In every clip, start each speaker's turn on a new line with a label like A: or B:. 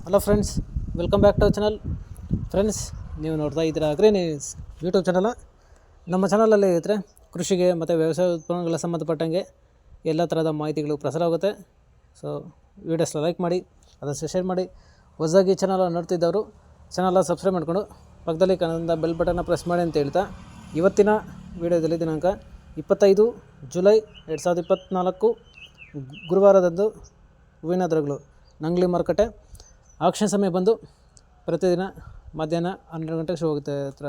A: Hello friends, welcome back to our channel. Friends, ನೀವು ನೋಡ್ತಾ ಇದ್ದೀರಾ ಅಗ್ರಿನ್ಯೂಸ್ ಯೂಟ್ಯೂಬ್ ಚಾನಲ್. ನಮ್ಮ ಚಾನಲಲ್ಲಿ ಇದ್ದರೆ ಕೃಷಿಗೆ ಮತ್ತು ವ್ಯವಸಾಯ ಉತ್ಪನ್ನಗಳ ಸಂಬಂಧಪಟ್ಟಂಗೆ ಎಲ್ಲ ಥರದ ಮಾಹಿತಿಗಳು ಪ್ರಸಾರ ಆಗುತ್ತೆ. ಸೊ ವೀಡಿಯೋಸ್ನ ಲೈಕ್ ಮಾಡಿ, ಅದನ್ನು ಶೇರ್ ಮಾಡಿ. ಹೊಸದಾಗಿ ಚಾನಲ್ ನೋಡ್ತಿದ್ದವರು ಚಾನಲ್ನ ಸಬ್ಸ್ಕ್ರೈಬ್ ಮಾಡಿಕೊಂಡು ಪಕ್ಕದಲ್ಲಿ ಕಾಣೋದ್ರಿಂದ ಬೆಲ್ ಬಟನ್ನ ಪ್ರೆಸ್ ಮಾಡಿ ಅಂತ ಹೇಳ್ತಾ, ಇವತ್ತಿನ ವೀಡಿಯೋದಲ್ಲಿ ದಿನಾಂಕ 25 ಜುಲೈ 2024 ಗುರುವಾರದಂದು ಹೂವಿನ ದರಗಳು ನಂಗ್ಲಿ ಮಾರುಕಟ್ಟೆ. ಆಕ್ಷನ್ ಸಮಯ ಬಂದು ಪ್ರತಿದಿನ ಮಧ್ಯಾಹ್ನ 12 ಗಂಟೆಗೆ ಶುರು ಹೋಗುತ್ತೆ ಹತ್ರ.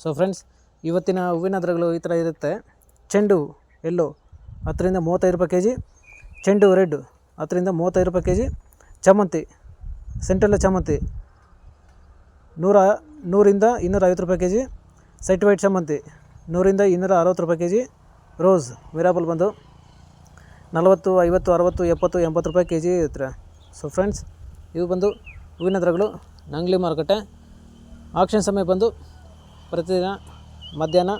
A: ಸೊ ಫ್ರೆಂಡ್ಸ್, ಇವತ್ತಿನ ಹೂವಿನ ದರಗಳು ಈ ಥರ ಇರುತ್ತೆ. ಚೆಂಡು ಎಲ್ಲೋ 10ರಿಂದ 35 ರೂಪಾಯಿ ಕೆ ಜಿ, ಚೆಂಡು ರೆಡ್ 10ರಿಂದ 35 ರೂಪಾಯಿ ಕೆ ಜಿ, ಚಾಮಂತಿ ಸೆಂಟ್ರಲ್ ಚಾಮಂತಿ 100ರಿಂದ 250 ರೂಪಾಯಿ ಕೆ ಜಿ, ಸೈಟ್ ವೈಟ್ ಚಾಮಂತಿ 100ರಿಂದ 260 ರೂಪಾಯಿ ಕೆ ಜಿ, ರೋಸ್ ಮಿರಾಬಲ್ ಬಂದು 40, 50, 60, 70, 80 ರೂಪಾಯಿ ಕೆ ಜಿ ಇರುತ್ತೆ. ಸೊ ಫ್ರೆಂಡ್ಸ್, ಇವು ಬಂದು ಹೂವಿನ ದರಗಳು ನಂಗ್ಲಿ ಮಾರುಕಟ್ಟೆ. ಆಕ್ಷನ್ ಸಮಯ ಬಂದು ಪ್ರತಿದಿನ ಮಧ್ಯಾಹ್ನ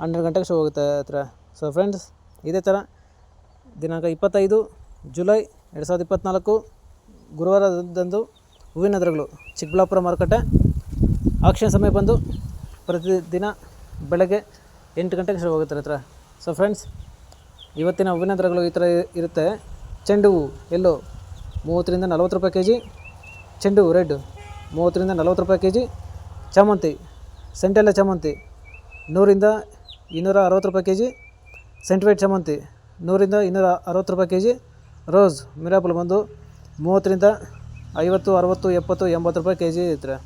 A: 12 ಗಂಟೆಗೆ ಶುರು ಹೋಗುತ್ತೆ ಹತ್ರ. ಸೊ ಫ್ರೆಂಡ್ಸ್, ಇದೇ ಥರ ದಿನಾಂಕ 25 ಜುಲೈ 2024 ಗುರುವಾರದಂದು ಹೂವಿನ ದರಗಳು ಚಿಕ್ಕಬಳ್ಳಾಪುರ ಮಾರುಕಟ್ಟೆ. ಆಕ್ಷನ್ ಸಮಯ ಬಂದು ಪ್ರತಿದಿನ ಬೆಳಗ್ಗೆ 8 ಗಂಟೆಗೆ ಶುರು ಹೋಗುತ್ತೆ ಹತ್ರ. ಸೊ ಫ್ರೆಂಡ್ಸ್, ಇವತ್ತಿನ ಹೂವಿನ ದರಗಳು ಈ ಥರ ಇರುತ್ತೆ. ಚೆಂಡು ಹೂವು ಎಲ್ಲೋ 30ರಿಂದ 40 ರೂಪಾಯಿ ಕೆ ಜಿ, ಚೆಂಡು ರೆಡ್ 30ರಿಂದ 40 ರೂಪಾಯಿ ಕೆ ಜಿ, ಚಾಮಂತಿ ಸೆಂಟೆಲ್ಲ ಚಾಮಂತಿ 100ರಿಂದ 260 ರೂಪಾಯಿ ಕೆ ಜಿ, ಸೆಂಟ್ ವೈಟ್ ಚಾಮಂತಿ 100ರಿಂದ 260 ರೂಪಾಯಿ ಕೆ ಜಿ, ರೋಸ್ ಮಿರಾಬಲ್ ಬಂದು 30ರಿಂದ 50, 60, 70, 80 ರೂಪಾಯಿ ಕೆ ಜಿ ಇರ್ತಾರೆ.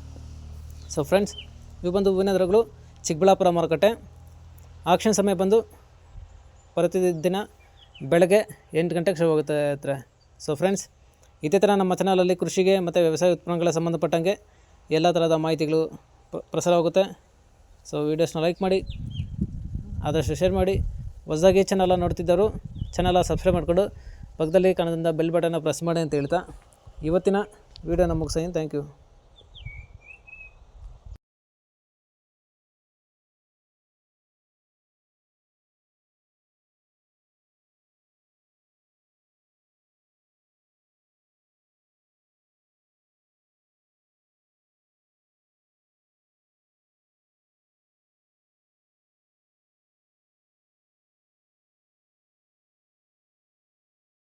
A: ಸೊ ಫ್ರೆಂಡ್ಸ್, ಇವು ಬಂದು ಹೂವಿನ ದರಗಳು ಚಿಕ್ಕಬಳ್ಳಾಪುರ ಮಾರುಕಟ್ಟೆ. ಆಕ್ಷನ್ ಸಮಯ ಬಂದು ಪ್ರತಿದಿನ ಬೆಳಗ್ಗೆ 8 ಗಂಟೆಗೆ ಶುರು ಹೋಗುತ್ತೆ ಹತ್ರ. ಸೊ ಫ್ರೆಂಡ್ಸ್, ಇದೇ ಥರ ನಮ್ಮ ಚಾನಲಲ್ಲಿ ಕೃಷಿಗೆ ಮತ್ತು ವ್ಯವಸಾಯ ಉತ್ಪನ್ನಗಳ ಸಂಬಂಧಪಟ್ಟಂಗೆ ಎಲ್ಲ ಥರದ ಮಾಹಿತಿಗಳು ಪ್ರಸಾರವಾಗುತ್ತೆ. ಸೊ ವೀಡಿಯೋಸ್ನ ಲೈಕ್ ಮಾಡಿ, ಆದಷ್ಟು ಶೇರ್ ಮಾಡಿ. ಹೊಸದಾಗಿ ಚಾನಲ ನೋಡ್ತಿದ್ದವರು ಚಾನಲ ಸಬ್ಸ್ಕ್ರೈಬ್ ಮಾಡಿಕೊಂಡು ಪಕ್ಕದಲ್ಲಿ ಕಾಣೋದ್ರಿಂದ ಬೆಲ್ ಬಟನ್ನ ಪ್ರೆಸ್ ಮಾಡಿ ಅಂತ ಹೇಳ್ತಾ ಇವತ್ತಿನ ವೀಡಿಯೋನ ಮುಗಿಸ್ತೀನಿ. Thank you.